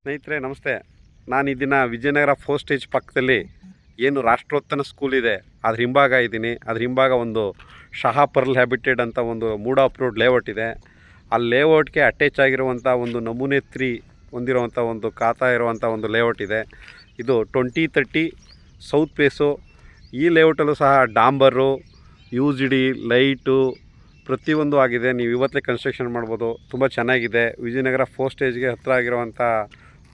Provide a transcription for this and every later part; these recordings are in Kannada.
ಸ್ನೇಹಿತರೆ ನಮಸ್ತೆ. ನಾನು ಈ ದಿನ ವಿಜಯನಗರ 4 ಸ್ಟೇಜ್ ಪಕ್ಕದಲ್ಲಿ ಏನು ರಾಷ್ಟ್ರೋತ್ತನ ಸ್ಕೂಲ್ ಇದೆ ಅದ್ರ ಹಿಂಭಾಗ ಇದ್ದೀನಿ. ಅದ್ರ ಹಿಂಭಾಗ ಒಂದು ಶಹಾ ಪರ್ಲ್ ಹ್ಯಾಬಿಟೆಡ್ ಅಂತ ಒಂದು ಮೂಡ ಅಪ್ರೋಡ್ ಲೇಔಟ್ ಇದೆ. ಆ ಲೇಔಟ್ಗೆ ಅಟ್ಯಾಚ್ ಆಗಿರುವಂಥ ಒಂದು ನಮೂನೆ 3 ಹೊಂದಿರುವಂಥ ಒಂದು ಖಾತಾ ಇರುವಂಥ ಒಂದು ಲೇಔಟ್ ಇದೆ. ಇದು 2030 ಸೌತ್ ಫೇಸು. ಈ ಲೇಔಟಲ್ಲೂ ಸಹ ಡಾಂಬರು, UGD ಲೈಟು ಪ್ರತಿಯೊಂದು ಆಗಿದೆ. ನೀವು ಇವತ್ತೇ ಕನ್ಸ್ಟ್ರಕ್ಷನ್ ಮಾಡ್ಬೋದು. ತುಂಬ ಚೆನ್ನಾಗಿದೆ. ವಿಜಯನಗರ 4 ಸ್ಟೇಜ್ಗೆ ಹತ್ತಿರ ಆಗಿರುವಂಥ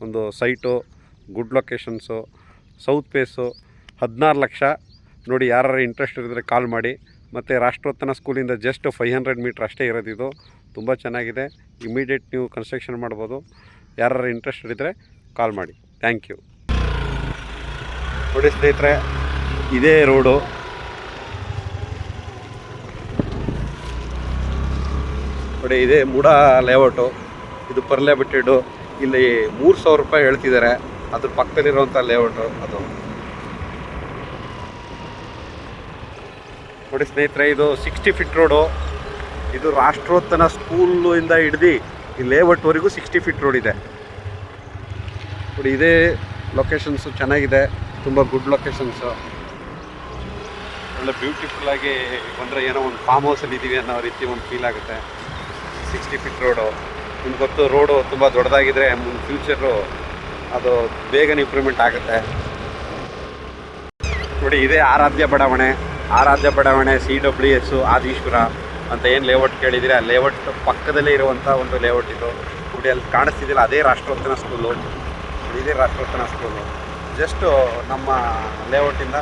ಒಂದು site, good locations, south face, 16 lakh. ನೋಡಿ, ಯಾರು ಇಂಟ್ರೆಸ್ಟ್ ಇದ್ದರೆ ಕಾಲ್ ಮಾಡಿ. ಮತ್ತು ರಾಷ್ಟ್ರೋತ್ತನ ಸ್ಕೂಲಿಂದ ಜಸ್ಟ್ 500 ಮೀಟ್ರ್ ಅಷ್ಟೇ ಇರೋದಿದು. ತುಂಬ ಚೆನ್ನಾಗಿದೆ. ಇಮಿಡಿಯೇಟ್ ನೀವು ಕನ್ಸ್ಟ್ರಕ್ಷನ್ ಮಾಡ್ಬೋದು. ಯಾರು ಇಂಟ್ರೆಸ್ಟ್ ಇದ್ದರೆ ಕಾಲ್ ಮಾಡಿ. Thank you. ನೋಡಿ ಸ್ನೇಹಿತರೆ, ಇದೇ ರೋಡು. ನೋಡಿ, ಇದೇ ಮೂಡ ಲೇಔಟು. ಇದು ಪರ್ಲೆ ಬಿಟ್ಟಿಡು. ಇಲ್ಲಿ 3,000 ರೂಪಾಯಿ ಹೇಳ್ತಿದ್ದಾರೆ. ಅದ್ರ ಪಕ್ಕದಲ್ಲಿರುವಂಥ ಲೇಔಟು ಅದು. ನೋಡಿ ಸ್ನೇಹಿತರೆ, ಇದು 60 ಫೀಟ್ ರೋಡು. ಇದು ರಾಷ್ಟ್ರೋತ್ತನ ಸ್ಕೂಲಿಂದ ಹಿಡ್ದು ಈ ಲೇಔಟ್ವರೆಗೂ 60 ಫೀಟ್ ರೋಡ್ ಇದೆ. ನೋಡಿ, ಇದೇ ಲೊಕೇಶನ್ಸು ಚೆನ್ನಾಗಿದೆ. ತುಂಬ ಗುಡ್ ಲೊಕೇಶನ್ಸು. ಒಳ್ಳೆ ಬ್ಯೂಟಿಫುಲ್ಲಾಗಿ ಬಂದರೆ ಏನೋ ಒಂದು ಫಾರ್ಮ್ ಹೌಸಲ್ಲಿ ಇದ್ದೀವಿ ಅನ್ನೋ ರೀತಿ ಒಂದು ಫೀಲ್ ಆಗುತ್ತೆ. 60 ಫೀಟ್ ರೋಡು. ನಿಮ್ಗೆ ಗೊತ್ತು, ರೋಡು ತುಂಬ ದೊಡ್ಡದಾಗಿದ್ದರೆ ಮುಂದೆ ಫ್ಯೂಚರು ಅದು ಬೇಗನೆ ಇಂಪ್ರೂವ್ಮೆಂಟ್ ಆಗುತ್ತೆ. ನೋಡಿ, ಇದೇ ಆರಾಧ್ಯ ಬಡಾವಣೆ CWS ಆದೀಶ್ವರ ಅಂತ ಏನು ಲೇಔಟ್ ಕೇಳಿದರೆ ಆ ಲೇಔಟ್ ಪಕ್ಕದಲ್ಲೇ ಇರುವಂಥ ಒಂದು ಲೇಔಟ್ ಇದು. ನೋಡಿ, ಅಲ್ಲಿ ಕಾಣಿಸ್ತಿದ್ದಿಲ್ಲ, ಅದೇ ರಾಷ್ಟ್ರೋತ್ತನ ಸ್ಕೂಲು. ಇದೇ ರಾಷ್ಟ್ರೋತ್ತನ ಸ್ಕೂಲು. ಜಸ್ಟು ನಮ್ಮ ಲೇಔಟಿಂದ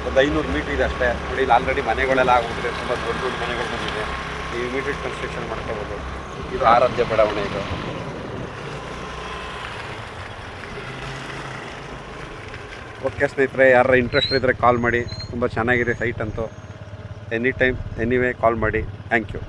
ಒಂದು 500 ಮೀಟ್ರ್ ಇದೆ ಅಷ್ಟೇ. ನೋಡಿ, ಇಲ್ಲಿ ಆಲ್ರೆಡಿ ಮನೆಗಳೆಲ್ಲ ಆಗೋಗಿದೆ. ತುಂಬ ದೊಡ್ಡ ದೊಡ್ಡ ಮನೆಗಳು ಬಂದಿದೆ. ನೀವು ಇಮಿಡಿಯೇಟ್ ಕನ್ಸ್ಟ್ರಕ್ಷನ್ ಮಾಡ್ಕೋಬೋದು. ಇದು ಆರಾಧ್ಯ ಬಡಾವಣೆ ಇದು. ಓಕೆ ಸ್ನೇಹಿತರೆ, ಯಾರ ಇಂಟ್ರೆಸ್ಟ್ ಇದ್ದರೆ ಕಾಲ್ ಮಾಡಿ. ತುಂಬ ಚೆನ್ನಾಗಿದೆ ಸೈಟ್ ಅಂತೂ. ಎನಿ ಟೈಮ್ ಎನಿವೇ ಕಾಲ್ ಮಾಡಿ. Thank you.